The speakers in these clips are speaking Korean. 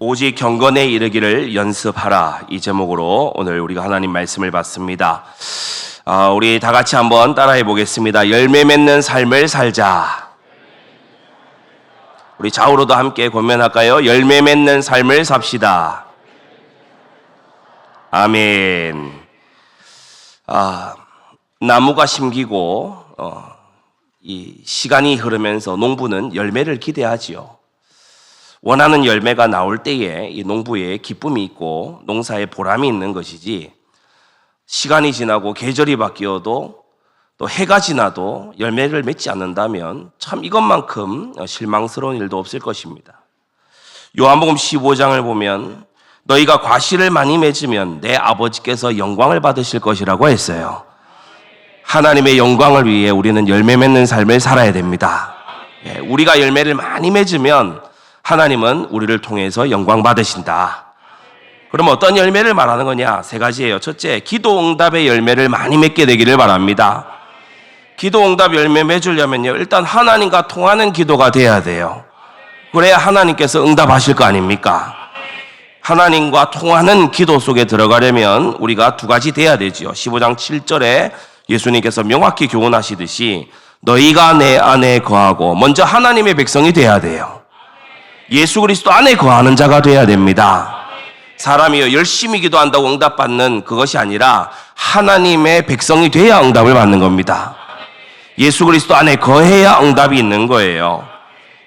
오직 경건에 이르기를 연습하라, 이 제목으로 오늘 우리가 하나님 말씀을 받습니다. 우리 다 같이 한번 따라해 보겠습니다. 열매 맺는 삶을 살자. 우리 좌우로도 함께 권면할까요? 열매 맺는 삶을 삽시다. 아멘. 나무가 심기고 이 시간이 흐르면서 농부는 열매를 기대하지요. 원하는 열매가 나올 때에 이 농부의 기쁨이 있고 농사에 보람이 있는 것이지, 시간이 지나고 계절이 바뀌어도 또 해가 지나도 열매를 맺지 않는다면 참 이것만큼 실망스러운 일도 없을 것입니다. 요한복음 15장을 보면 너희가 과실을 많이 맺으면 내 아버지께서 영광을 받으실 것이라고 했어요. 하나님의 영광을 위해 우리는 열매 맺는 삶을 살아야 됩니다. 우리가 열매를 많이 맺으면 하나님은 우리를 통해서 영광 받으신다. 그럼 어떤 열매를 말하는 거냐? 세 가지예요. 첫째, 기도 응답의 열매를 많이 맺게 되기를 바랍니다. 기도 응답 열매 맺으려면요, 일단 하나님과 통하는 기도가 돼야 돼요. 그래야 하나님께서 응답하실 거 아닙니까? 하나님과 통하는 기도 속에 들어가려면 우리가 두 가지 돼야 되지요. 15장 7절에 예수님께서 명확히 교훈하시듯이 너희가 내 안에 거하고, 먼저 하나님의 백성이 돼야 돼요. 예수 그리스도 안에 거하는 자가 돼야 됩니다. 사람이요, 열심히 기도한다고 응답받는 그것이 아니라 하나님의 백성이 돼야 응답을 받는 겁니다. 예수 그리스도 안에 거해야 응답이 있는 거예요.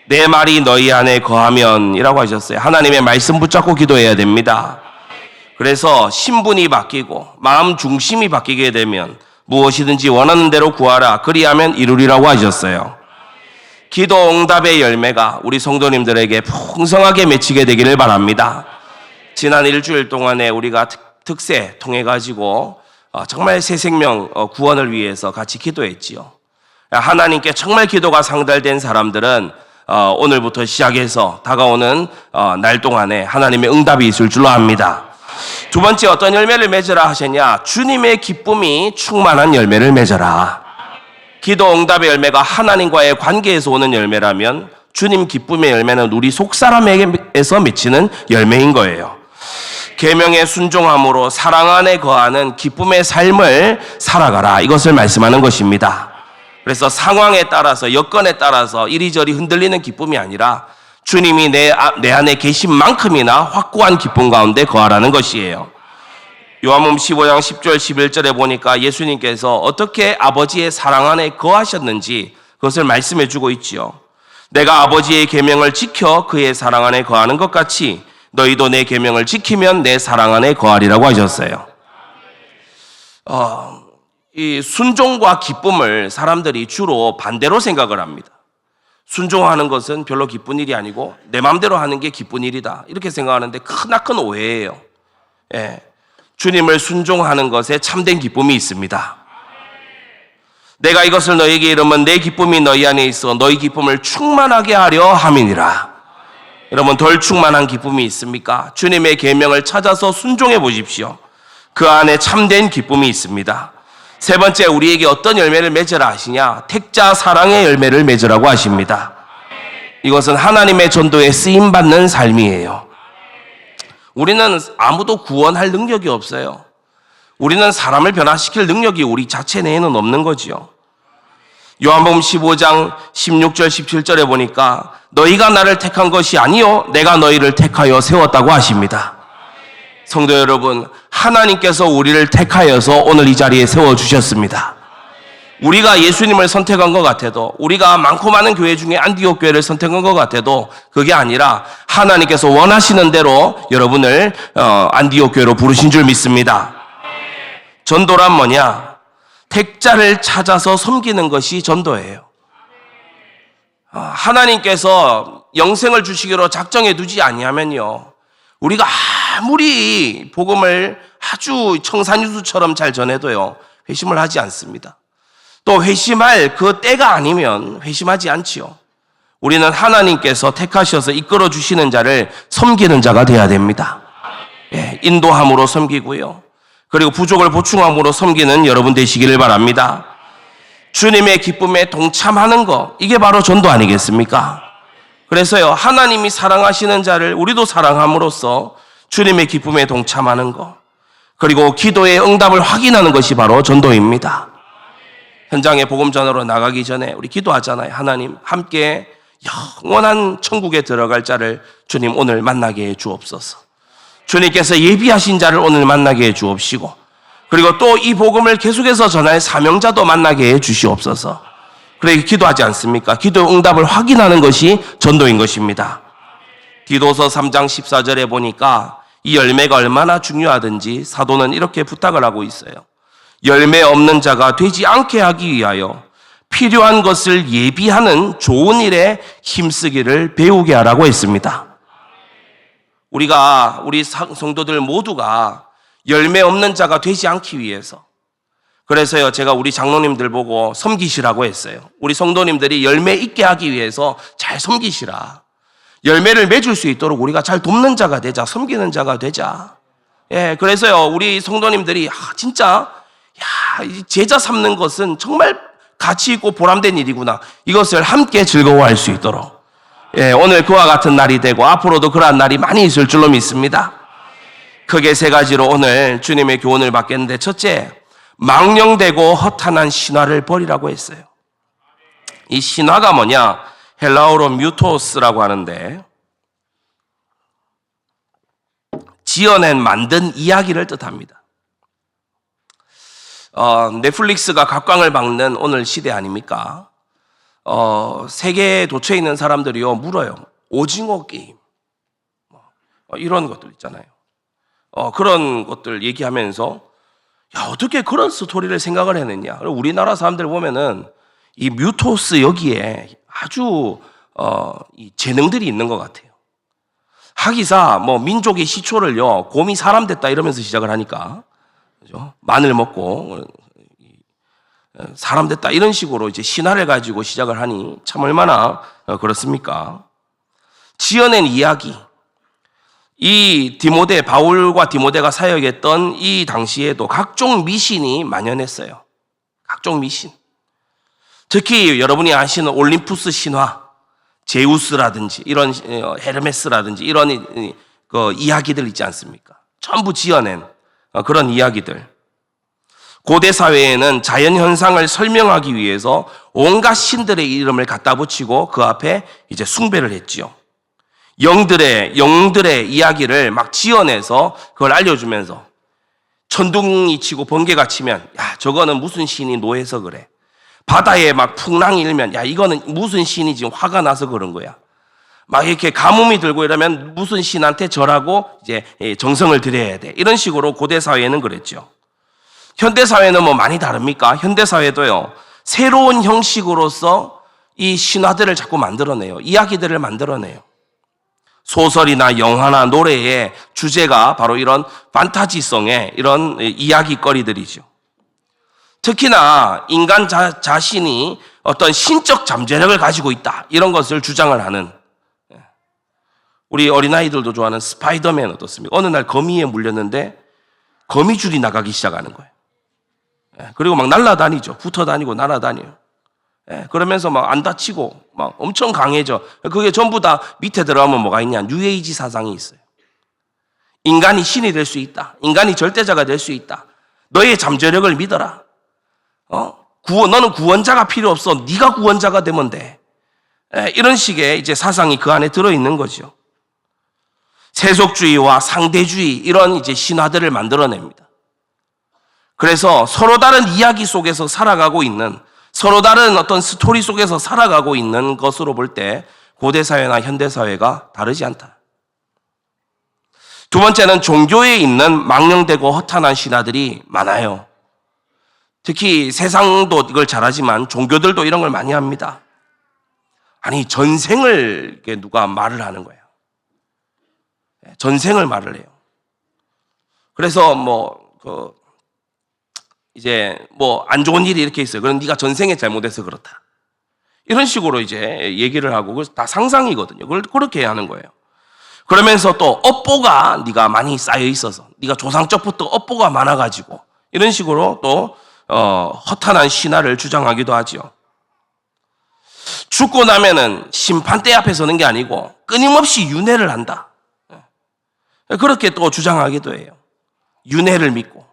내 말이 너희 안에 거하면 이라고 하셨어요. 하나님의 말씀 붙잡고 기도해야 됩니다. 그래서 신분이 바뀌고 마음 중심이 바뀌게 되면 무엇이든지 원하는 대로 구하라, 그리하면 이루리라고 하셨어요. 기도 응답의 열매가 우리 성도님들에게 풍성하게 맺히게 되기를 바랍니다. 지난 일주일 동안에 우리가 특세 통해 가지고 정말 새 생명 구원을 위해서 같이 기도했지요. 하나님께 정말 기도가 상달된 사람들은 오늘부터 시작해서 다가오는 날 동안에 하나님의 응답이 있을 줄로 압니다. 두 번째, 어떤 열매를 맺으라 하셨냐? 주님의 기쁨이 충만한 열매를 맺어라. 기도 응답의 열매가 하나님과의 관계에서 오는 열매라면 주님 기쁨의 열매는 우리 속사람에게서 맺히는 열매인 거예요. 계명에 순종함으로 사랑 안에 거하는 기쁨의 삶을 살아가라, 이것을 말씀하는 것입니다. 그래서 상황에 따라서, 여건에 따라서 이리저리 흔들리는 기쁨이 아니라 주님이 내 안에 계신 만큼이나 확고한 기쁨 가운데 거하라는 것이에요. 요한복음 15장 10절 11절에 보니까 예수님께서 어떻게 아버지의 사랑 안에 거하셨는지 그것을 말씀해 주고 있지요. 내가 아버지의 계명을 지켜 그의 사랑 안에 거하는 것 같이 너희도 내 계명을 지키면 내 사랑 안에 거하리라고 하셨어요. 이 순종과 기쁨을 사람들이 주로 반대로 생각을 합니다. 순종하는 것은 별로 기쁜 일이 아니고 내 마음대로 하는 게 기쁜 일이다, 이렇게 생각하는데 크나큰 오해예요. 주님을 순종하는 것에 참된 기쁨이 있습니다. 내가 이것을 너희에게 이르면 내 기쁨이 너희 안에 있어 너희 기쁨을 충만하게 하려 함이니라. 여러분, 덜 충만한 기쁨이 있습니까? 주님의 계명을 찾아서 순종해 보십시오. 그 안에 참된 기쁨이 있습니다. 세 번째, 우리에게 어떤 열매를 맺으라 하시냐? 택자 사랑의 열매를 맺으라고 하십니다. 이것은 하나님의 전도에 쓰임받는 삶이에요. 우리는 아무도 구원할 능력이 없어요. 우리는 사람을 변화시킬 능력이 우리 자체 내에는 없는 거지요. 요한복음 15장 16절 17절에 보니까 너희가 나를 택한 것이 아니요 내가 너희를 택하여 세웠다고 하십니다. 성도 여러분, 하나님께서 우리를 택하여서 오늘 이 자리에 세워주셨습니다. 우리가 예수님을 선택한 것 같아도, 우리가 많고 많은 교회 중에 안디옥 교회를 선택한 것 같아도 그게 아니라 하나님께서 원하시는 대로 여러분을 안디옥 교회로 부르신 줄 믿습니다. 전도란 뭐냐? 택자를 찾아서 섬기는 것이 전도예요. 하나님께서 영생을 주시기로 작정해 두지 아니하면요, 우리가 아무리 복음을 아주 청산유수처럼 잘 전해도요, 회심을 하지 않습니다. 또 회심할 그 때가 아니면 회심하지 않지요. 우리는 하나님께서 택하셔서 이끌어 주시는 자를 섬기는 자가 되어야 됩니다. 인도함으로 섬기고요, 그리고 부족을 보충함으로 섬기는 여러분 되시기를 바랍니다. 주님의 기쁨에 동참하는 것, 이게 바로 전도 아니겠습니까? 그래서요, 하나님이 사랑하시는 자를 우리도 사랑함으로써 주님의 기쁨에 동참하는 것, 그리고 기도의 응답을 확인하는 것이 바로 전도입니다. 현장에 복음 전하러 나가기 전에 우리 기도하잖아요. 하나님, 함께 영원한 천국에 들어갈 자를 주님 오늘 만나게 해 주옵소서. 주님께서 예비하신 자를 오늘 만나게 해 주옵시고, 그리고 또 이 복음을 계속해서 전할 사명자도 만나게 해 주시옵소서. 그렇게 기도하지 않습니까? 기도 응답을 확인하는 것이 전도인 것입니다. 디도서 3장 14절에 보니까 이 열매가 얼마나 중요하든지 사도는 이렇게 부탁을 하고 있어요. 열매 없는 자가 되지 않게 하기 위하여 필요한 것을 예비하는 좋은 일에 힘쓰기를 배우게 하라고 했습니다. 우리 성도들 모두가 열매 없는 자가 되지 않기 위해서, 그래서요, 제가 우리 장로님들 보고 섬기시라고 했어요. 우리 성도님들이 열매 있게 하기 위해서 잘 섬기시라. 열매를 맺을 수 있도록 우리가 잘 돕는 자가 되자, 섬기는 자가 되자. 예, 그래서요, 우리 성도님들이 진짜 제자 삼는 것은 정말 가치 있고 보람된 일이구나. 이것을 함께 즐거워할 수 있도록. 예, 오늘 그와 같은 날이 되고 앞으로도 그러한 날이 많이 있을 줄로 믿습니다. 크게 세 가지로 오늘 주님의 교훈을 받겠는데, 첫째, 망령되고 허탄한 신화를 버리라고 했어요. 이 신화가 뭐냐? 헬라어로 뮤토스라고 하는데, 지어낸 만든 이야기를 뜻합니다. 넷플릭스가 각광을 받는 오늘 시대 아닙니까? 세계에 도처에 있는 사람들이요 물어요. 오징어 게임 이런 것들 있잖아요. 그런 것들 얘기하면서 어떻게 그런 스토리를 생각을 해냈냐. 우리나라 사람들 보면은 이 뮤토스 여기에 아주 이 재능들이 있는 것 같아요. 하기사 민족의 시초를요 곰이 사람 됐다 이러면서 시작을 하니까, 그죠? 마늘 먹고 사람 됐다 이런 식으로 이제 신화를 가지고 시작을 하니 참 얼마나 그렇습니까? 지어낸 이야기. 이 바울과 디모데가 사역했던 이 당시에도 각종 미신이 만연했어요. 각종 미신. 특히 여러분이 아시는 올림푸스 신화, 제우스라든지 이런 헤르메스라든지 이런 그 이야기들 있지 않습니까? 전부 지어낸 그런 이야기들. 고대 사회에는 자연 현상을 설명하기 위해서 온갖 신들의 이름을 갖다 붙이고 그 앞에 이제 숭배를 했지요. 영들의 이야기를 막 지어내서 그걸 알려주면서, 천둥이 치고 번개가 치면 저거는 무슨 신이 노해서 그래. 바다에 막 풍랑이 일면 이거는 무슨 신이 지금 화가 나서 그런 거야. 막 이렇게 가뭄이 들고 이러면 무슨 신한테 절하고 이제 정성을 들여야 돼. 이런 식으로 고대 사회에는 그랬죠. 현대 사회는 많이 다릅니까? 현대 사회도요 새로운 형식으로서 이 신화들을 자꾸 만들어내요. 이야기들을 만들어내요. 소설이나 영화나 노래의 주제가 바로 이런 판타지성의 이런 이야기거리들이죠. 특히나 인간 자신이 어떤 신적 잠재력을 가지고 있다 이런 것을 주장을 하는, 우리 어린아이들도 좋아하는 스파이더맨 어떻습니까? 어느 날 거미에 물렸는데 거미줄이 나가기 시작하는 거예요. 그리고 막 날아다니죠. 붙어다니고 날아다녀요. 그러면서 막 안 다치고 막 엄청 강해져. 그게 전부 다 밑에 들어가면 뭐가 있냐? 뉴에이지 사상이 있어요. 인간이 신이 될 수 있다. 인간이 절대자가 될 수 있다. 너의 잠재력을 믿어라. 너는 구원자가 필요 없어. 네가 구원자가 되면 돼. 이런 식의 이제 사상이 그 안에 들어있는 거죠. 세속주의와 상대주의 이런 이제 신화들을 만들어냅니다. 그래서 서로 다른 이야기 속에서 살아가고 있는, 서로 다른 어떤 스토리 속에서 살아가고 있는 것으로 볼 때 고대 사회나 현대 사회가 다르지 않다. 두 번째는 종교에 있는 망령되고 허탄한 신화들이 많아요. 특히 세상도 이걸 잘하지만 종교들도 이런 걸 많이 합니다. 아니, 전생을 누가 말을 하는 거야. 전생을 말을 해요. 그래서 이제 안 좋은 일이 이렇게 있어요. 그럼 네가 전생에 잘못해서 그렇다. 이런 식으로 이제 얘기를 하고, 그래서 다 상상이거든요. 그걸 그렇게 하는 거예요. 그러면서 또 업보가 네가 많이 쌓여 있어서, 네가 조상적부터 업보가 많아가지고 이런 식으로 또 허탄한 신화를 주장하기도 하지요. 죽고 나면은 심판대 앞에 서는 게 아니고 끊임없이 윤회를 한다. 그렇게 또 주장하기도 해요. 윤회를 믿고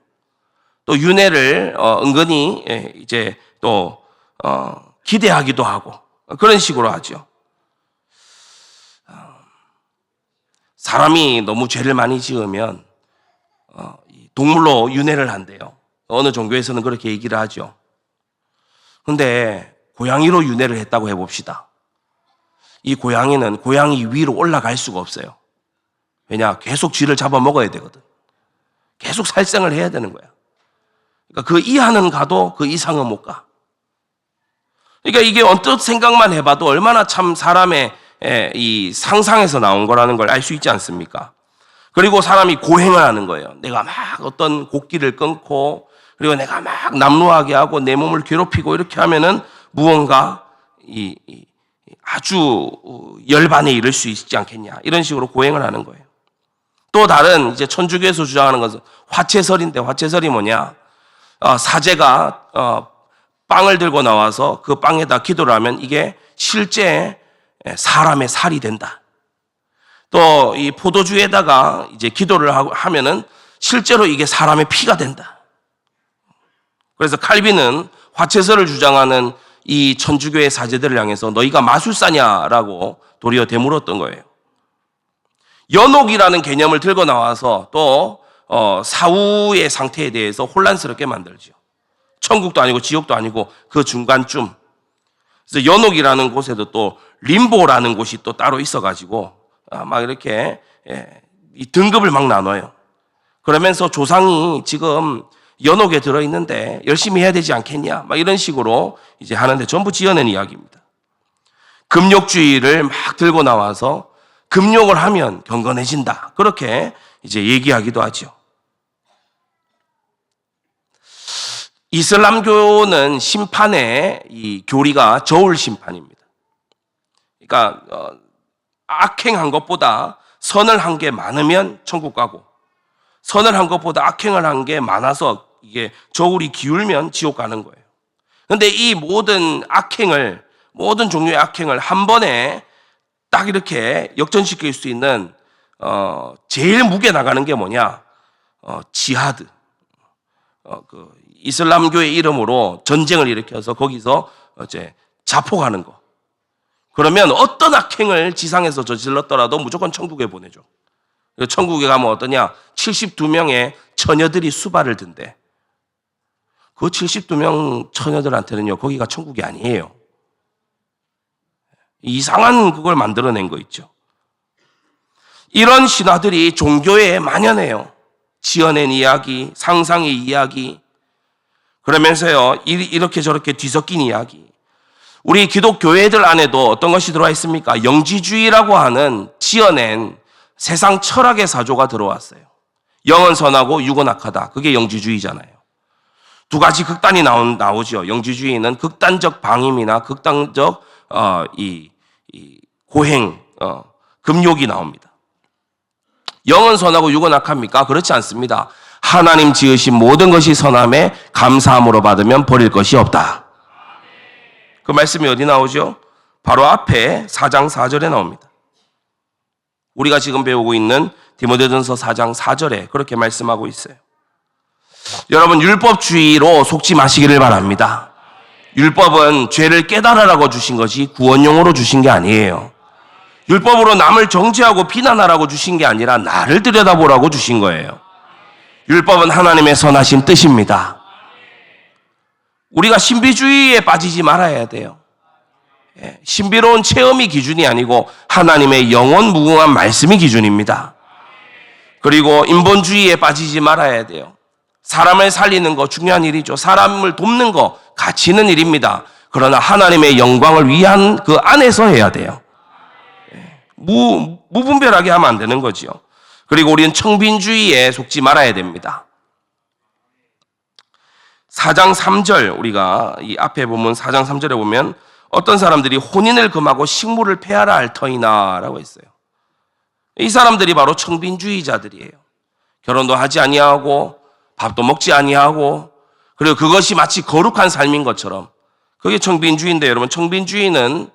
또 윤회를 은근히 이제 또 기대하기도 하고 그런 식으로 하죠. 사람이 너무 죄를 많이 지으면 동물로 윤회를 한대요. 어느 종교에서는 그렇게 얘기를 하죠. 그런데 고양이로 윤회를 했다고 해봅시다. 이 고양이는 고양이 위로 올라갈 수가 없어요. 왜냐? 계속 쥐를 잡아먹어야 되거든. 계속 살생을 해야 되는 거야. 그러니까 그 이하는 가도 그 이상은 못 가. 그러니까 이게 언뜻 생각만 해봐도 얼마나 참 사람의 이 상상에서 나온 거라는 걸 알 수 있지 않습니까? 그리고 사람이 고행을 하는 거예요. 내가 막 어떤 곡기를 끊고 그리고 내가 막 남루하게 하고 내 몸을 괴롭히고 이렇게 하면은 무언가 아주 열반에 이를 수 있지 않겠냐. 이런 식으로 고행을 하는 거예요. 또 다른 이제 천주교에서 주장하는 것은 화채설인데 화채설이 뭐냐? 사제가 빵을 들고 나와서 그 빵에다 기도를 하면 이게 실제 사람의 살이 된다. 또 이 포도주에다가 이제 기도를 하면은 실제로 이게 사람의 피가 된다. 그래서 칼빈은 화채설을 주장하는 이 천주교의 사제들을 향해서 너희가 마술사냐라고 도리어 되물었던 거예요. 연옥이라는 개념을 들고 나와서 또 사후의 상태에 대해서 혼란스럽게 만들죠. 천국도 아니고 지옥도 아니고 그 중간쯤. 그래서 연옥이라는 곳에도 또 림보라는 곳이 또 따로 있어가지고 막 이렇게 이 등급을 막 나눠요. 그러면서 조상이 지금 연옥에 들어있는데 열심히 해야 되지 않겠냐 막 이런 식으로 이제 하는데 전부 지어낸 이야기입니다. 금욕주의를 막 들고 나와서 금욕을 하면 경건해진다. 그렇게 이제 얘기하기도 하죠. 이슬람교는 심판의 이 교리가 저울 심판입니다. 그러니까 악행한 것보다 선을 한 게 많으면 천국 가고 선을 한 것보다 악행을 한 게 많아서 이게 저울이 기울면 지옥 가는 거예요. 그런데 이 모든 악행을 모든 종류의 악행을 한 번에 딱 이렇게 역전시킬 수 있는 제일 무게 나가는 게 뭐냐? 지하드. 그 이슬람교의 이름으로 전쟁을 일으켜서 거기서 이제 자폭하는 거. 그러면 어떤 악행을 지상에서 저질렀더라도 무조건 천국에 보내줘. 천국에 가면 어떠냐? 72명의 처녀들이 수발을 든대. 그 72명 처녀들한테는요, 거기가 천국이 아니에요. 이상한 그걸 만들어낸 거 있죠. 이런 신화들이 종교에 만연해요. 지어낸 이야기, 상상의 이야기, 그러면서요, 이렇게 저렇게 뒤섞인 이야기. 우리 기독교회들 안에도 어떤 것이 들어와 있습니까? 영지주의라고 하는 지어낸 세상 철학의 사조가 들어왔어요. 영은 선하고 육은 악하다. 그게 영지주의잖아요. 두 가지 극단이 나오죠. 영지주의는 극단적 방임이나 극단적 고행, 금욕이 나옵니다. 영은 선하고 육은 악합니까? 그렇지 않습니다. 하나님 지으신 모든 것이 선함에 감사함으로 받으면 버릴 것이 없다. 그 말씀이 어디 나오죠? 바로 앞에 4장 4절에 나옵니다. 우리가 지금 배우고 있는 디모데전서 4장 4절에 그렇게 말씀하고 있어요. 여러분, 율법주의로 속지 마시기를 바랍니다. 율법은 죄를 깨달으라고 주신 것이 구원용으로 주신 게 아니에요. 율법으로 남을 정죄하고 비난하라고 주신 게 아니라 나를 들여다보라고 주신 거예요. 율법은 하나님의 선하신 뜻입니다. 우리가 신비주의에 빠지지 말아야 돼요. 신비로운 체험이 기준이 아니고 하나님의 영원 무궁한 말씀이 기준입니다. 그리고 인본주의에 빠지지 말아야 돼요. 사람을 살리는 거 중요한 일이죠. 사람을 돕는 거 가치 있는 일입니다. 그러나 하나님의 영광을 위한 그 안에서 해야 돼요. 무분별하게 하면 안 되는 거죠. 그리고 우리는 청빈주의에 속지 말아야 됩니다. 4장 3절, 우리가 이 앞에 보면 4장 3절에 보면 어떤 사람들이 혼인을 금하고 식물을 폐하라 할 터이나 라고 했어요. 이 사람들이 바로 청빈주의자들이에요. 결혼도 하지 아니하고 밥도 먹지 아니하고 그리고 그것이 마치 거룩한 삶인 것처럼 그게 청빈주의인데, 여러분, 청빈주의는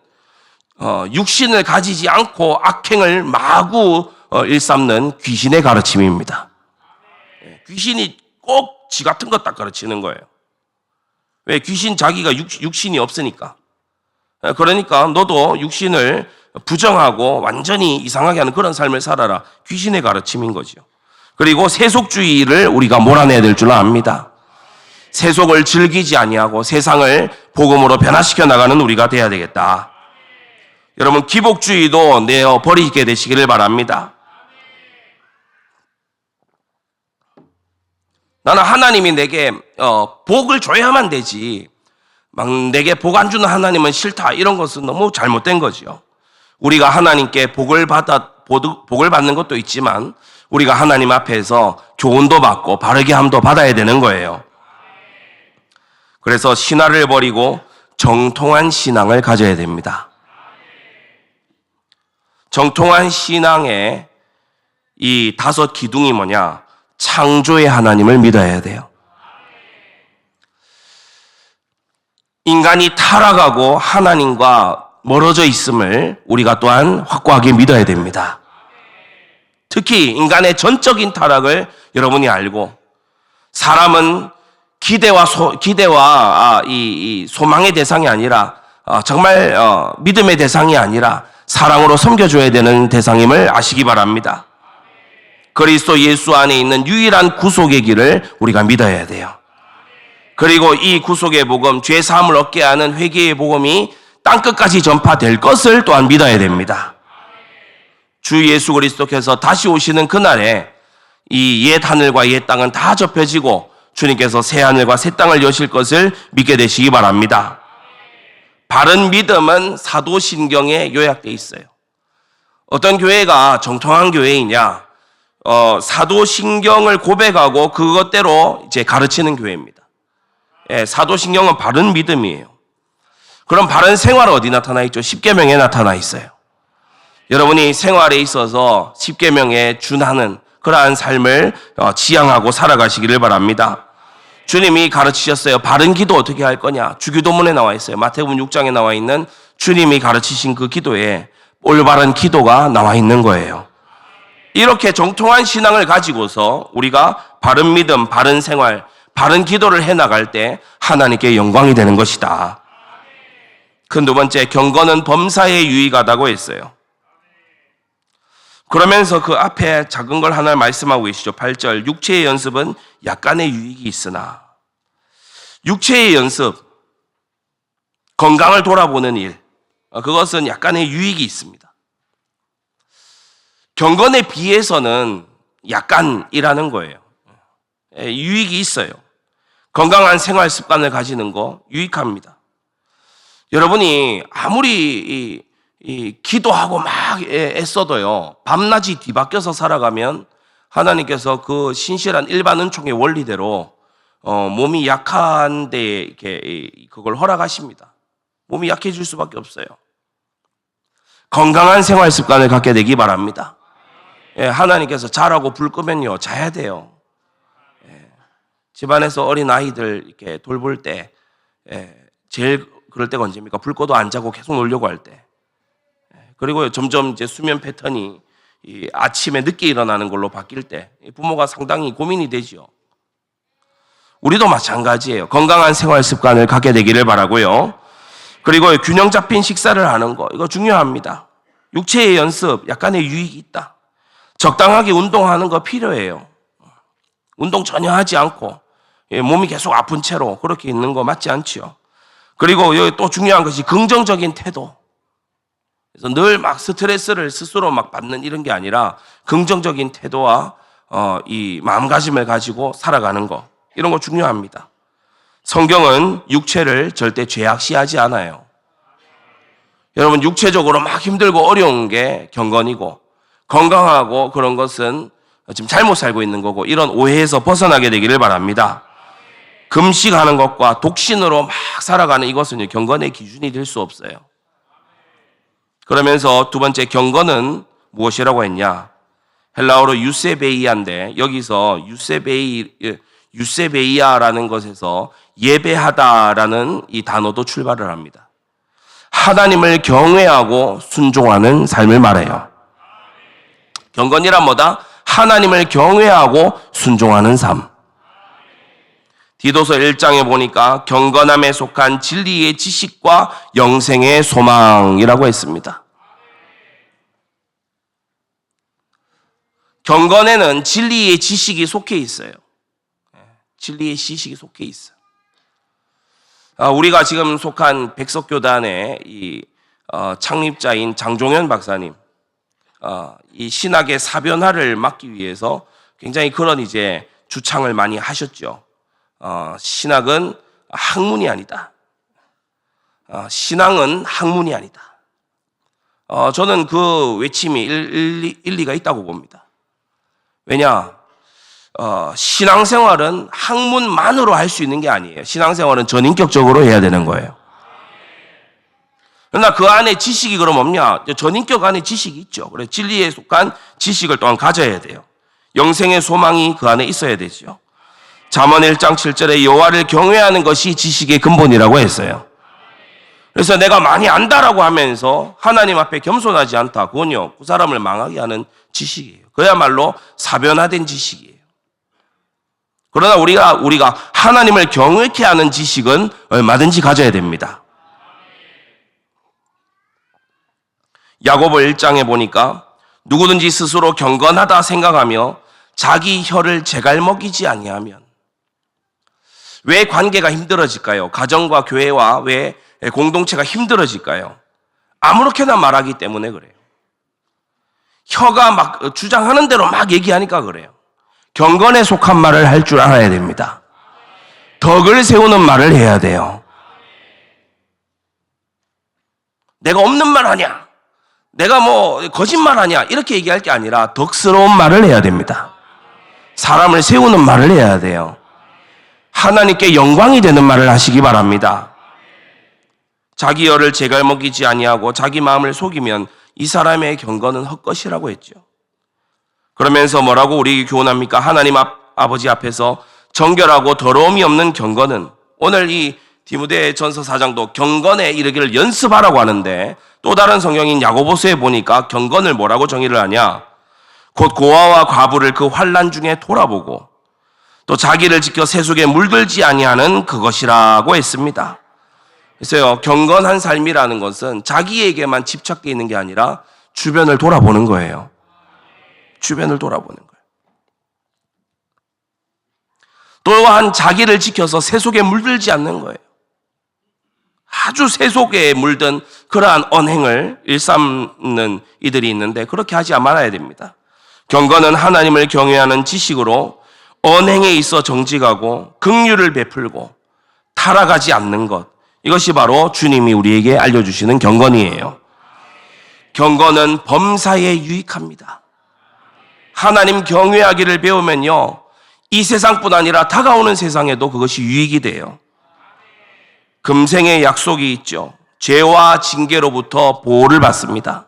육신을 가지지 않고 악행을 마구 일삼는 귀신의 가르침입니다. 귀신이 꼭 지 같은 것 딱 가르치는 거예요. 왜? 귀신 자기가 육신이 없으니까. 그러니까 너도 육신을 부정하고 완전히 이상하게 하는 그런 삶을 살아라. 귀신의 가르침인 거죠. 그리고 세속주의를 우리가 몰아내야 될 줄 압니다. 세속을 즐기지 아니하고 세상을 복음으로 변화시켜 나가는 우리가 돼야 되겠다. 여러분, 기복주의도 내어 버리게 되시기를 바랍니다. 나는 하나님이 내게 복을 줘야만 되지, 막 내게 복 안 주는 하나님은 싫다, 이런 것은 너무 잘못된 거죠. 우리가 하나님께 복을 받는 것도 있지만 우리가 하나님 앞에서 교훈도 받고 바르게 함도 받아야 되는 거예요. 그래서 신화를 버리고 정통한 신앙을 가져야 됩니다. 정통한 신앙의 이 5 기둥이 뭐냐? 창조의 하나님을 믿어야 돼요. 인간이 타락하고 하나님과 멀어져 있음을 우리가 또한 확고하게 믿어야 됩니다. 특히 인간의 전적인 타락을 여러분이 알고, 사람은 기대와 이 소망의 대상이 아니라 정말 믿음의 대상이 아니라 사랑으로 섬겨줘야 되는 대상임을 아시기 바랍니다. 그리스도 예수 안에 있는 유일한 구속의 길을 우리가 믿어야 돼요. 그리고 이 구속의 복음, 죄 사함을 얻게 하는 회개의 복음이 땅끝까지 전파될 것을 또한 믿어야 됩니다. 주 예수 그리스도께서 다시 오시는 그날에 이 옛 하늘과 옛 땅은 다 접혀지고 주님께서 새 하늘과 새 땅을 여실 것을 믿게 되시기 바랍니다. 바른 믿음은 사도신경에 요약되어 있어요. 어떤 교회가 정통한 교회이냐? 사도신경을 고백하고 그것대로 이제 가르치는 교회입니다. 사도신경은 바른 믿음이에요. 그럼 바른 생활은 어디 나타나 있죠? 십계명에 나타나 있어요. 여러분이 생활에 있어서 십계명에 준하는 그러한 삶을 지향하고 살아가시기를 바랍니다. 주님이 가르치셨어요. 바른 기도 어떻게 할 거냐? 주기도문에 나와 있어요. 마태복음 6장에 나와 있는 주님이 가르치신 그 기도에 올바른 기도가 나와 있는 거예요. 이렇게 정통한 신앙을 가지고서 우리가 바른 믿음, 바른 생활, 바른 기도를 해나갈 때 하나님께 영광이 되는 것이다. 그 2번째, 경건은 범사에 유익하다고 했어요. 그러면서 그 앞에 작은 걸 하나 말씀하고 계시죠. 8절, 육체의 연습은 약간의 유익이 있으나. 육체의 연습, 건강을 돌아보는 일, 그것은 약간의 유익이 있습니다. 경건에 비해서는 약간이라는 거예요. 유익이 있어요. 건강한 생활 습관을 가지는 거 유익합니다. 여러분이 아무리 기도하고 막 애써도요, 밤낮이 뒤바뀌어서 살아가면 하나님께서 그 신실한 일반 은총의 원리대로 몸이 약한데 이렇게 그걸 허락하십니다. 몸이 약해질 수밖에 없어요. 건강한 생활 습관을 갖게 되기 바랍니다. 하나님께서 자라고 불 끄면요, 자야 돼요. 집안에서 어린 아이들 이렇게 돌볼 때 제일 그럴 때가 언제입니까? 불 꺼도 안 자고 계속 놀려고 할 때. 그리고 점점 이제 수면 패턴이 아침에 늦게 일어나는 걸로 바뀔 때 부모가 상당히 고민이 되죠. 우리도 마찬가지예요. 건강한 생활 습관을 갖게 되기를 바라고요. 그리고 균형 잡힌 식사를 하는 거, 이거 중요합니다. 육체의 연습, 약간의 유익이 있다. 적당하게 운동하는 거 필요해요. 운동 전혀 하지 않고 몸이 계속 아픈 채로 그렇게 있는 거 맞지 않지요. 그리고 여기 또 중요한 것이 긍정적인 태도. 그래서 늘 막 스트레스를 스스로 막 받는 이런 게 아니라 긍정적인 태도와 이 마음가짐을 가지고 살아가는 거, 이런 거 중요합니다. 성경은 육체를 절대 죄악시하지 않아요. 여러분, 육체적으로 막 힘들고 어려운 게 경건이고, 건강하고 그런 것은 지금 잘못 살고 있는 거고, 이런 오해에서 벗어나게 되기를 바랍니다. 금식하는 것과 독신으로 막 살아가는 이것은 경건의 기준이 될 수 없어요. 그러면서 2번째, 경건은 무엇이라고 했냐? 헬라어로 유세베이아인데, 여기서 유세베이아라는 것에서 예배하다라는 이 단어도 출발을 합니다. 하나님을 경외하고 순종하는 삶을 말해요. 경건이란 뭐다? 하나님을 경외하고 순종하는 삶. 디도서 1장에 보니까 경건함에 속한 진리의 지식과 영생의 소망이라고 했습니다. 경건에는 진리의 지식이 속해 있어요. 진리의 지식이 속해 있어요. 우리가 지금 속한 백석교단의 창립자인 장종현 박사님, 이 신학의 사변화를 막기 위해서 굉장히 그런 주창을 많이 하셨죠. 신학은 학문이 아니다. 신앙은 학문이 아니다. 저는 그 외침이 일리가 있다고 봅니다. 왜냐? 신앙생활은 학문만으로 할 수 있는 게 아니에요. 신앙생활은 전인격적으로 해야 되는 거예요. 그러나 그 안에 지식이 그럼 없냐? 전인격 안에 지식이 있죠. 그래서 진리에 속한 지식을 또한 가져야 돼요. 영생의 소망이 그 안에 있어야 되죠. 잠언 1장 7절에 여호와를 경외하는 것이 지식의 근본이라고 했어요. 그래서 내가 많이 안다라고 하면서 하나님 앞에 겸손하지 않다. 그건요, 그 사람을 망하게 하는 지식이에요. 그야말로 사변화된 지식이에요. 그러나 우리가 하나님을 경외케 하는 지식은 얼마든지 가져야 됩니다. 야고보 1장에 보니까 누구든지 스스로 경건하다 생각하며 자기 혀를 제갈먹이지 아니하면. 왜 관계가 힘들어질까요? 가정과 교회와 왜 공동체가 힘들어질까요? 아무렇게나 말하기 때문에 그래요. 혀가 막 주장하는 대로 막 얘기하니까 그래요. 경건에 속한 말을 할 줄 알아야 됩니다. 덕을 세우는 말을 해야 돼요. 내가 없는 말 하냐? 내가 거짓말 하냐? 이렇게 얘기할 게 아니라 덕스러운 말을 해야 됩니다. 사람을 세우는 말을 해야 돼요. 하나님께 영광이 되는 말을 하시기 바랍니다. 자기 혀를 제갈먹이지 아니하고 자기 마음을 속이면 이 사람의 경건은 헛것이라고 했죠. 그러면서 뭐라고 우리에게 교훈합니까? 하나님 아버지 앞에서 정결하고 더러움이 없는 경건은, 오늘 이 디모데전서 4장도 경건에 이르기를 연습하라고 하는데, 또 다른 성경인 야고보서에 보니까 경건을 뭐라고 정의를 하냐? 곧 고아와 과부를 그 환난 중에 돌아보고 또 자기를 지켜 세속에 물들지 아니하는 그것이라고 했습니다. 그래서요, 경건한 삶이라는 것은 자기에게만 집착되어 있는 게 아니라 주변을 돌아보는 거예요. 주변을 돌아보는 거예요. 또한 자기를 지켜서 세속에 물들지 않는 거예요. 아주 세속에 물든 그러한 언행을 일삼는 이들이 있는데 그렇게 하지 말아야 됩니다. 경건은 하나님을 경외하는 지식으로 언행에 있어 정직하고 긍휼을 베풀고 타락하지 않는 것, 이것이 바로 주님이 우리에게 알려주시는 경건이에요. 경건은 범사에 유익합니다. 하나님 경외하기를 배우면요, 이 세상뿐 아니라 다가오는 세상에도 그것이 유익이 돼요. 금생의 약속이 있죠. 죄와 징계로부터 보호를 받습니다.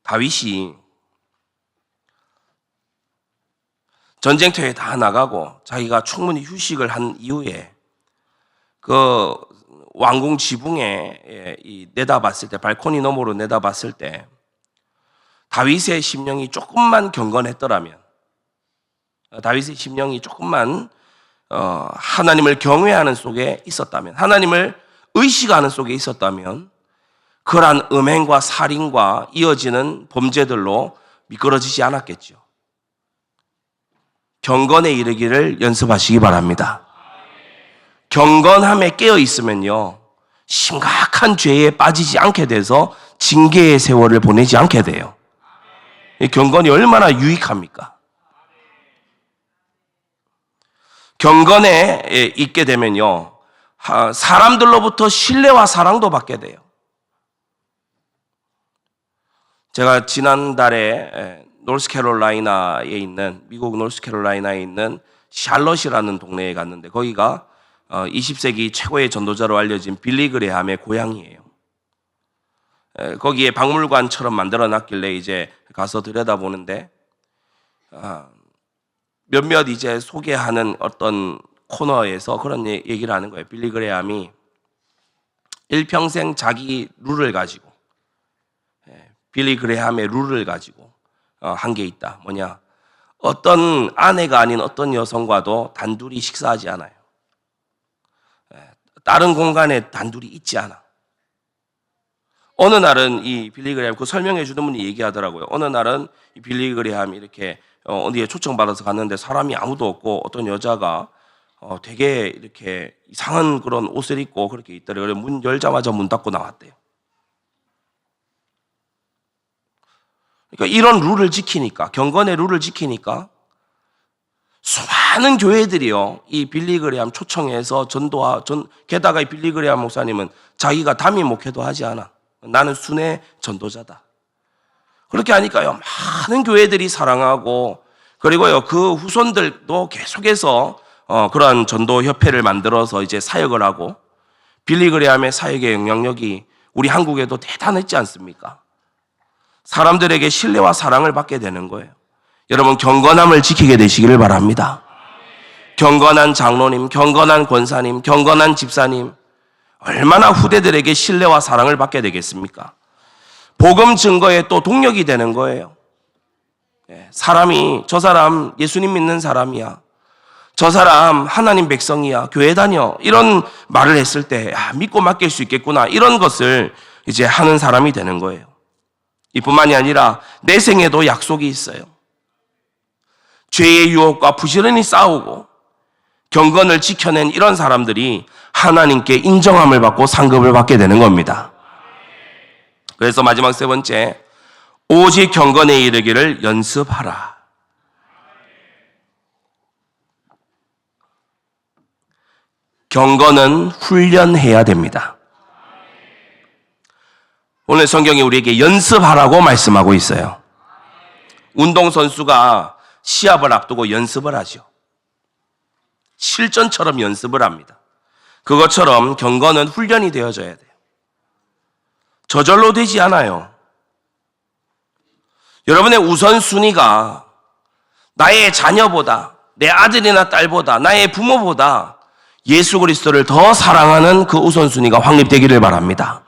다윗이 전쟁터에 다 나가고 자기가 충분히 휴식을 한 이후에 그 왕궁 지붕에 내다봤을 때, 발코니 너머로 내다봤을 때 다윗의 심령이 조금만 경건했더라면, 다윗의 심령이 조금만 하나님을 경외하는 속에 있었다면, 하나님을 의식하는 속에 있었다면 그러한 음행과 살인과 이어지는 범죄들로 미끄러지지 않았겠죠. 경건에 이르기를 연습하시기 바랍니다. 경건함에 깨어 있으면요, 심각한 죄에 빠지지 않게 돼서 징계의 세월을 보내지 않게 돼요. 이 경건이 얼마나 유익합니까? 경건에 있게 되면요, 사람들로부터 신뢰와 사랑도 받게 돼요. 제가 지난달에 노스캐롤라이나에 있는, 미국 노스캐롤라이나에 있는 샬럿이라는 동네에 갔는데, 거기가 20세기 최고의 전도자로 알려진 빌리 그레함의 고향이에요. 거기에 박물관처럼 만들어 놨길래 이제 가서 들여다보는데, 몇몇 이제 소개하는 어떤 코너에서 그런 얘기를 하는 거예요. 빌리 그레함이 일평생 자기 룰을 가지고, 빌리 그레함의 룰을 가지고 한 게 있다. 뭐냐? 어떤 아내가 아닌 어떤 여성과도 단둘이 식사하지 않아요. 다른 공간에 단둘이 있지 않아. 어느 날은 이 빌리 그레함, 그 설명해 주는 분이 얘기하더라고요. 어느 날은 이 빌리 그레함이 이렇게 어디에 초청받아서 갔는데 사람이 아무도 없고 어떤 여자가 되게 이렇게 이상한 그런 옷을 입고 그렇게 있더래요. 문 열자마자 문 닫고 나왔대요. 그러니까 이런 룰을 지키니까, 경건의 룰을 지키니까 수많은 교회들이요, 이 빌리 그레함 초청해서 게다가 이 빌리 그레함 목사님은 자기가 담임 목회도 하지 않아. 나는 순회 전도자다. 그렇게 하니까요, 많은 교회들이 사랑하고, 그리고요, 그 후손들도 계속해서 그러한 전도협회를 만들어서 이제 사역을 하고, 빌리 그레함의 사역의 영향력이 우리 한국에도 대단했지 않습니까? 사람들에게 신뢰와 사랑을 받게 되는 거예요. 여러분, 경건함을 지키게 되시기를 바랍니다. 경건한 장로님, 경건한 권사님, 경건한 집사님, 얼마나 후대들에게 신뢰와 사랑을 받게 되겠습니까? 복음 증거에 또 동력이 되는 거예요. 사람이, 저 사람 예수님 믿는 사람이야, 저 사람 하나님 백성이야, 교회 다녀, 이런 말을 했을 때 믿고 맡길 수 있겠구나, 이런 것을 이제 하는 사람이 되는 거예요. 이뿐만이 아니라 내 생에도 약속이 있어요. 죄의 유혹과 부지런히 싸우고 경건을 지켜낸 이런 사람들이 하나님께 인정함을 받고 상급을 받게 되는 겁니다. 그래서 마지막 세 번째, 오직 경건에 이르기를 연습하라. 경건은 훈련해야 됩니다. 오늘 성경이 우리에게 연습하라고 말씀하고 있어요. 운동선수가 시합을 앞두고 연습을 하죠. 실전처럼 연습을 합니다. 그것처럼 경건은 훈련이 되어져야 돼요. 저절로 되지 않아요. 여러분의 우선순위가 나의 자녀보다, 내 아들이나 딸보다, 나의 부모보다 예수 그리스도를 더 사랑하는 그 우선순위가 확립되기를 바랍니다.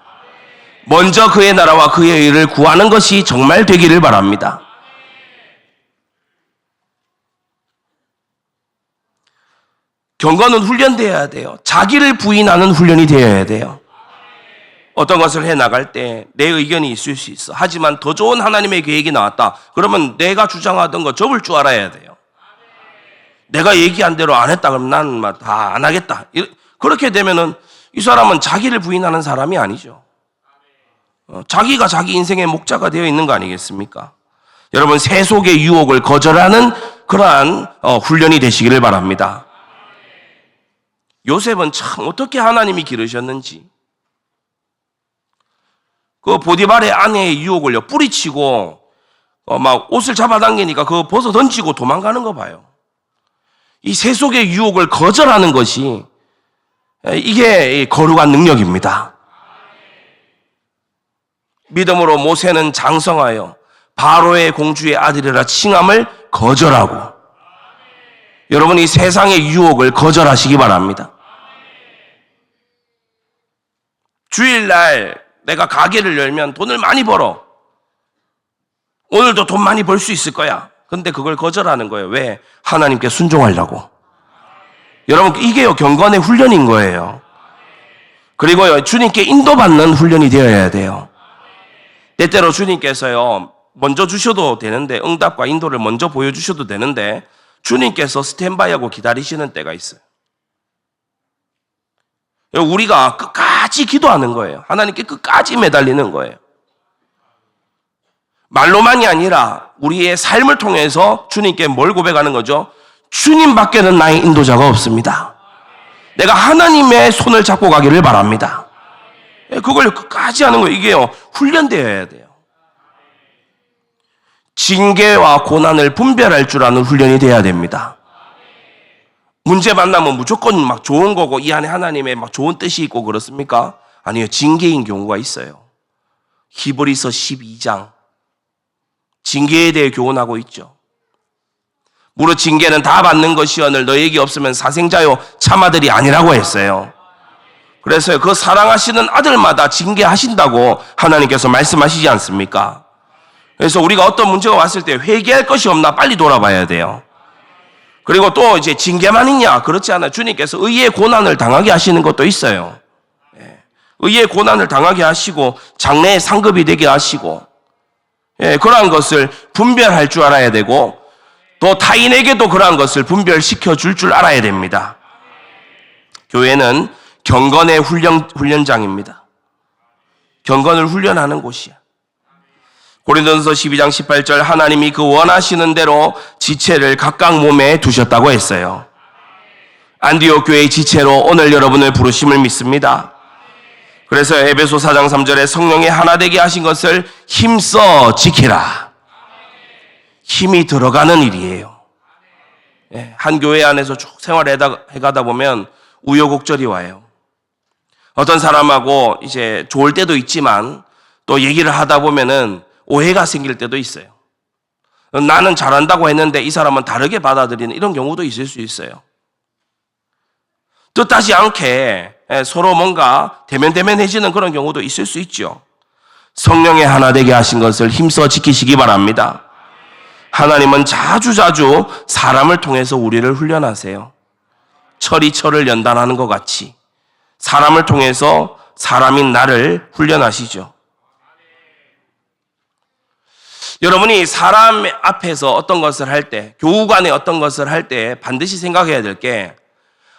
먼저 그의 나라와 그의 의를 구하는 것이 정말 되기를 바랍니다. 경건은 훈련되어야 돼요. 자기를 부인하는 훈련이 되어야 돼요. 어떤 것을 해나갈 때 내 의견이 있을 수 있어. 하지만 더 좋은 하나님의 계획이 나왔다. 그러면 내가 주장하던 거 접을 줄 알아야 돼요. 내가 얘기한 대로 안 했다 그러면 난 다 안 하겠다. 그렇게 되면은 이 사람은 자기를 부인하는 사람이 아니죠. 자기가 자기 인생의 목자가 되어 있는 거 아니겠습니까? 여러분, 세속의 유혹을 거절하는 그러한 훈련이 되시기를 바랍니다. 요셉은 참 어떻게 하나님이 기르셨는지, 그 보디발의 아내의 유혹을요 뿌리치고 막 옷을 잡아당기니까 그거 벗어 던지고 도망가는 거 봐요. 이 세속의 유혹을 거절하는 것이 이게 거룩한 능력입니다. 믿음으로 모세는 장성하여 바로의 공주의 아들이라 칭함을 거절하고, 여러분이 세상의 유혹을 거절하시기 바랍니다. 주일날 내가 가게를 열면 돈을 많이 벌어. 오늘도 돈 많이 벌 수 있을 거야. 근데 그걸 거절하는 거예요. 왜? 하나님께 순종하려고. 여러분, 이게요 경건의 훈련인 거예요. 그리고요 주님께 인도받는 훈련이 되어야 돼요. 때때로 주님께서요 먼저 주셔도 되는데, 응답과 인도를 먼저 보여주셔도 되는데 주님께서 스탠바이하고 기다리시는 때가 있어요. 우리가 끝까지 기도하는 거예요. 하나님께 끝까지 매달리는 거예요. 말로만이 아니라 우리의 삶을 통해서 주님께 뭘 고백하는 거죠? 주님밖에는 나의 인도자가 없습니다. 내가 하나님의 손을 잡고 가기를 바랍니다. 그걸 끝까지 하는 거예요. 이게요 훈련되어야 돼요. 징계와 고난을 분별할 줄 아는 훈련이 돼야 됩니다. 문제 만나면 무조건 막 좋은 거고 이 안에 하나님의 막 좋은 뜻이 있고 그렇습니까? 아니요, 징계인 경우가 있어요. 히브리서 12장 징계에 대해 교훈하고 있죠. 무릇 징계는 다 받는 것이오늘 너에게 없으면 사생자요 참아들이 아니라고 했어요. 그래서 그 사랑하시는 아들마다 징계하신다고 하나님께서 말씀하시지 않습니까? 그래서 우리가 어떤 문제가 왔을 때 회개할 것이 없나 빨리 돌아봐야 돼요. 그리고 또 이제 징계만 있냐? 그렇지 않아요. 주님께서 의의 고난을 당하게 하시는 것도 있어요. 의의 고난을 당하게 하시고 장래의 상급이 되게 하시고 그러한 것을 분별할 줄 알아야 되고 또 타인에게도 그러한 것을 분별시켜 줄 알아야 됩니다. 교회는 경건의 훈련장입니다. 경건을 훈련하는 곳이야. 고린도전서 12장 18절 하나님이 그 원하시는 대로 지체를 각각 몸에 두셨다고 했어요. 안디옥 교회의 지체로 오늘 여러분을 부르심을 믿습니다. 그래서 에베소 4장 3절에 성령의 하나 되게 하신 것을 힘써 지키라. 힘이 들어가는 일이에요. 한 교회 안에서 쭉 생활해가다 보면 우여곡절이 와요. 어떤 사람하고 이제 좋을 때도 있지만 또 얘기를 하다 보면은 오해가 생길 때도 있어요. 나는 잘한다고 했는데 이 사람은 다르게 받아들이는 이런 경우도 있을 수 있어요. 뜻하지 않게 서로 뭔가 대면대면해지는 그런 경우도 있을 수 있죠. 성령의 하나 되게 하신 것을 힘써 지키시기 바랍니다. 하나님은 자주자주 사람을 통해서 우리를 훈련하세요. 철이 철을 연단하는 것 같이 사람을 통해서 사람인 나를 훈련하시죠. 여러분이 사람 앞에서 어떤 것을 할 때, 교우간에 어떤 것을 할 때 반드시 생각해야 될 게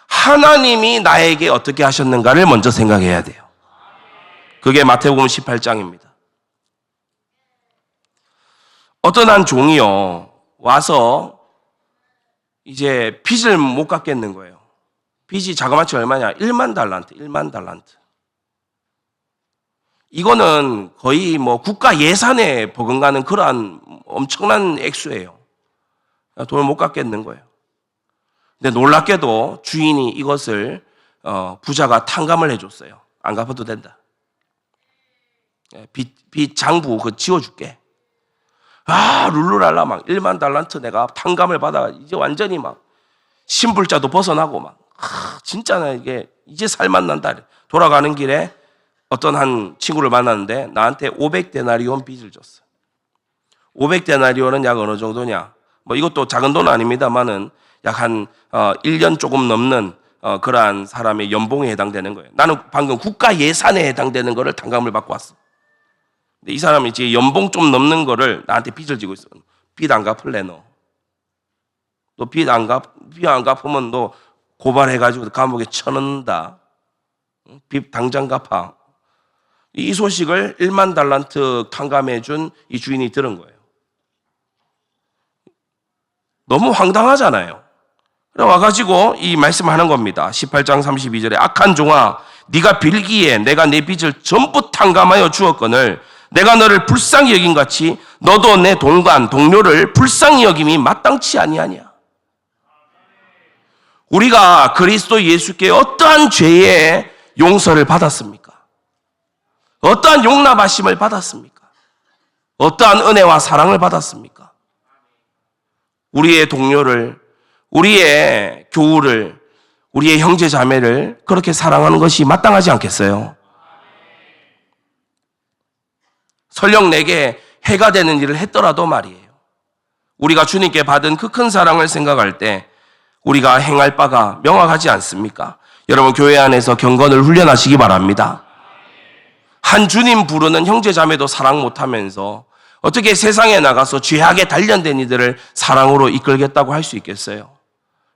하나님이 나에게 어떻게 하셨는가를 먼저 생각해야 돼요. 그게 마태복음 18장입니다. 어떤 한 종이요 와서 이제 빚을 못 갚겠는 거예요. 빚이 자그마치 얼마냐? 1만 달란트. 이거는 거의 뭐 국가 예산에 버금가는 그러한 엄청난 액수예요. 돈을 못 갚겠는 거예요. 근데 놀랍게도 주인이 이것을 부자가 탕감을 해줬어요. 안 갚아도 된다. 빚 장부 그거 지워줄게. 룰루랄라 막 1만 달란트 내가 탕감을 받아 이제 완전히 막 신불자도 벗어나고 막 진짜 이게 이제 살맛난다. 돌아가는 길에 어떤 한 친구를 만났는데 나한테 500데나리온 빚을 줬어. 500데나리온은 약 어느 정도냐? 뭐 이것도 작은 돈 아닙니다만은 약 한 1년 조금 넘는 그러한 사람의 연봉에 해당되는 거예요. 나는 방금 국가 예산에 해당되는 거를 탕감을 받고 왔어. 근데 이 사람이 이제 연봉 좀 넘는 거를 나한테 빚을 지고 있어. 빚 안 갚을래 너? 너 빚 안 갚으면 너 고발해가지고 감옥에 쳐넣는다. 빚 당장 갚아. 이 소식을 1만 달란트 탕감해준 이 주인이 들은 거예요. 너무 황당하잖아요. 그래 와가지고 이 말씀하는 겁니다. 18장 32절에 악한 종아 네가 빌기에 내가 내 빚을 전부 탕감하여 주었거늘 내가 너를 불쌍히 여김같이 너도 내 동료를 불쌍히 여김이 마땅치 아니하냐. 우리가 그리스도 예수께 어떠한 죄의 용서를 받았습니까? 어떠한 용납하심을 받았습니까? 어떠한 은혜와 사랑을 받았습니까? 우리의 동료를, 우리의 교우를, 우리의 형제 자매를 그렇게 사랑하는 것이 마땅하지 않겠어요? 설령 내게 해가 되는 일을 했더라도 말이에요. 우리가 주님께 받은 그 큰 사랑을 생각할 때 우리가 행할 바가 명확하지 않습니까? 여러분 교회 안에서 경건을 훈련하시기 바랍니다. 한 주님 부르는 형제 자매도 사랑 못하면서 어떻게 세상에 나가서 죄악에 단련된 이들을 사랑으로 이끌겠다고 할 수 있겠어요?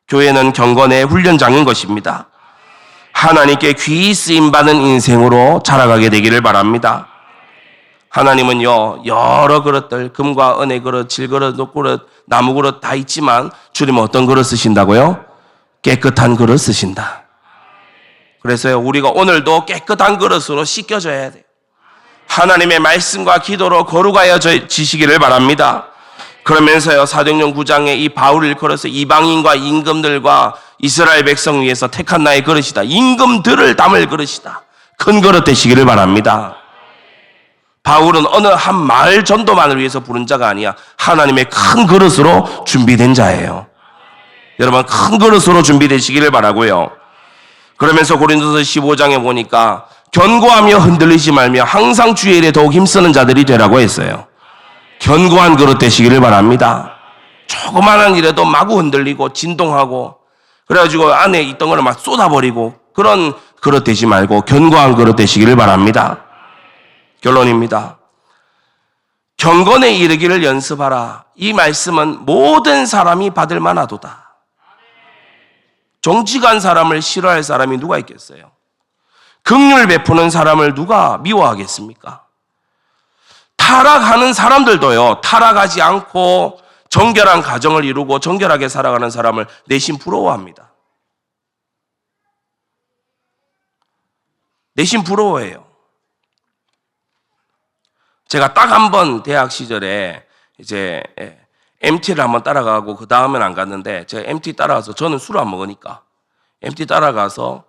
교회는 경건의 훈련장인 것입니다. 하나님께 귀히 쓰임받는 인생으로 자라가게 되기를 바랍니다. 하나님은요 여러 그릇들 금과 은의 그릇, 질그릇, 녹그릇, 나무 그릇 다 있지만 주님은 어떤 그릇 쓰신다고요? 깨끗한 그릇 쓰신다. 그래서요 우리가 오늘도 깨끗한 그릇으로 씻겨져야 돼요. 하나님의 말씀과 기도로 거룩하여 지시기를 바랍니다. 그러면서요 사도행전 9장에 이 바울을 걸어서 이방인과 임금들과 이스라엘 백성 위해서 택한 나의 그릇이다. 임금들을 담을 그릇이다. 큰 그릇 되시기를 바랍니다. 바울은 어느 한 마을 전도만을 위해서 부른 자가 아니야. 하나님의 큰 그릇으로 준비된 자예요. 여러분 큰 그릇으로 준비되시기를 바라고요. 그러면서 고린도서 15장에 보니까 견고하며 흔들리지 말며 항상 주의 일에 더욱 힘쓰는 자들이 되라고 했어요. 견고한 그릇 되시기를 바랍니다. 조그마한 일에도 마구 흔들리고 진동하고 그래가지고 안에 있던 거를 막 쏟아버리고 그런 그릇 되지 말고 견고한 그릇 되시기를 바랍니다. 결론입니다. 경건에 이르기를 연습하라. 이 말씀은 모든 사람이 받을 만하도다. 정직한 사람을 싫어할 사람이 누가 있겠어요? 긍휼 베푸는 사람을 누가 미워하겠습니까? 타락하는 사람들도요, 타락하지 않고 정결한 가정을 이루고 정결하게 살아가는 사람을 내심 부러워합니다. 내심 부러워해요. 제가 딱 한 번 대학 시절에 이제 MT를 한번 따라가고 그 다음엔 안 갔는데 제가 MT 따라가서 저는 술을 안 먹으니까 MT 따라가서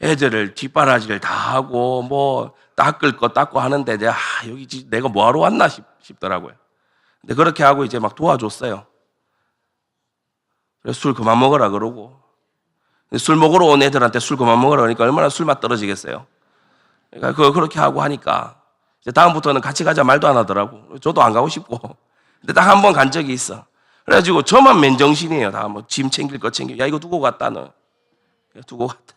애들을 뒷바라지를 다 하고 뭐 닦을 거 닦고 하는데 여기 내가 뭐하러 왔나 싶더라고요. 근데 그렇게 하고 이제 막 도와줬어요. 그래서 술 그만 먹으라 그러고 술 먹으러 온 애들한테 술 그만 먹으라 그러니까 얼마나 술맛 떨어지겠어요. 그러니까 그렇게 하고 하니까 이제 다음부터는 같이 가자 말도 안 하더라고. 저도 안 가고 싶고. 근데 딱 한 번 간 적이 있어. 그래가지고 저만 맨정신이에요. 다 뭐 짐 챙길 거 챙겨. 야 이거 두고 갔다 너. 두고 갔다.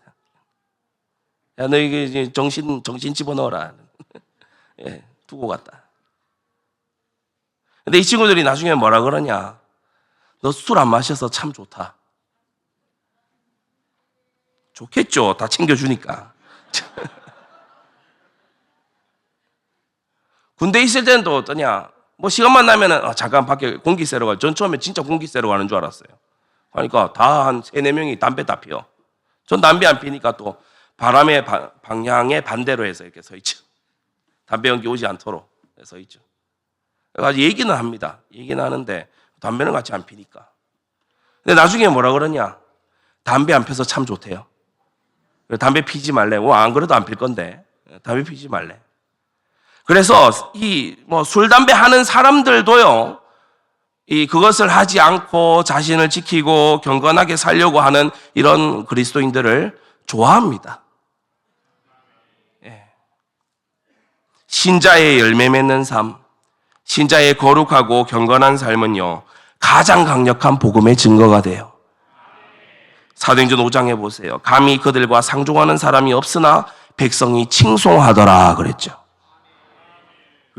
야 너 이게 이제 정신 집어넣어라. 예, 두고 갔다. 근데 이 친구들이 나중에 뭐라 그러냐? 너 술 안 마셔서 참 좋다. 좋겠죠. 다 챙겨주니까. 군대 있을 때는 또 어떠냐? 뭐 시간만 나면은 잠깐 밖에 공기 쐬러 가요. 전 처음에 진짜 공기 쐬러 가는 줄 알았어요. 그러니까 다 한 3-4명이 담배 다 피워. 전 담배 안 피니까 또 바람의 방향에 반대로 해서 이렇게 서 있죠. 담배 연기 오지 않도록 서 있죠. 그래서 얘기는 합니다. 얘기는 하는데 담배는 같이 안 피니까. 근데 나중에 뭐라 그러냐? 담배 안 펴서 참 좋대요. 담배 피지 말래. 안 그래도 안 필 건데 담배 피지 말래. 그래서 술, 담배 하는 사람들도요, 그것을 하지 않고 자신을 지키고 경건하게 살려고 하는 이런 그리스도인들을 좋아합니다. 예. 신자의 열매 맺는 삶, 신자의 거룩하고 경건한 삶은요, 가장 강력한 복음의 증거가 돼요. 사도행전 5장에 보세요. 감히 그들과 상종하는 사람이 없으나 백성이 칭송하더라 그랬죠.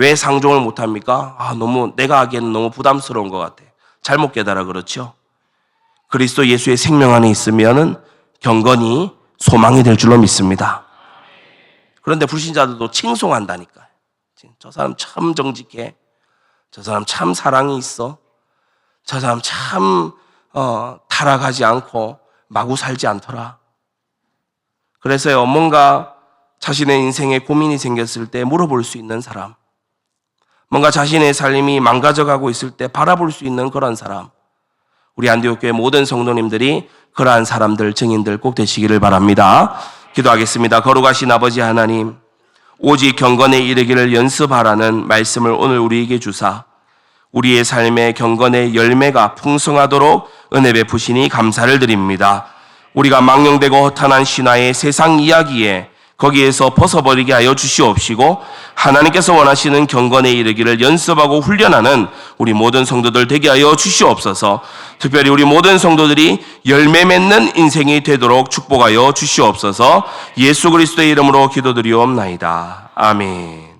왜 상종을 못합니까? 너무 내가 하기에는 너무 부담스러운 것 같아. 잘못 깨달아 그렇죠. 그리스도 예수의 생명 안에 있으면은 경건이 소망이 될 줄로 믿습니다. 그런데 불신자들도 칭송한다니까요. 저 사람 참 정직해. 저 사람 참 사랑이 있어. 저 사람 참 타락하지 않고 마구 살지 않더라. 그래서요, 뭔가 자신의 인생에 고민이 생겼을 때 물어볼 수 있는 사람, 뭔가 자신의 삶이 망가져가고 있을 때 바라볼 수 있는 그런 사람, 우리 안디옥교회 모든 성도님들이 그러한 사람들, 증인들 꼭 되시기를 바랍니다. 기도하겠습니다. 거룩하신 아버지 하나님, 오직 경건에 이르기를 연습하라는 말씀을 오늘 우리에게 주사 우리의 삶의 경건의 열매가 풍성하도록 은혜 베푸시니 감사를 드립니다. 우리가 망령되고 허탄한 신화의 세상 이야기에 거기에서 벗어버리게 하여 주시옵시고 하나님께서 원하시는 경건에 이르기를 연습하고 훈련하는 우리 모든 성도들 되게 하여 주시옵소서. 특별히 우리 모든 성도들이 열매 맺는 인생이 되도록 축복하여 주시옵소서. 예수 그리스도의 이름으로 기도드리옵나이다. 아멘.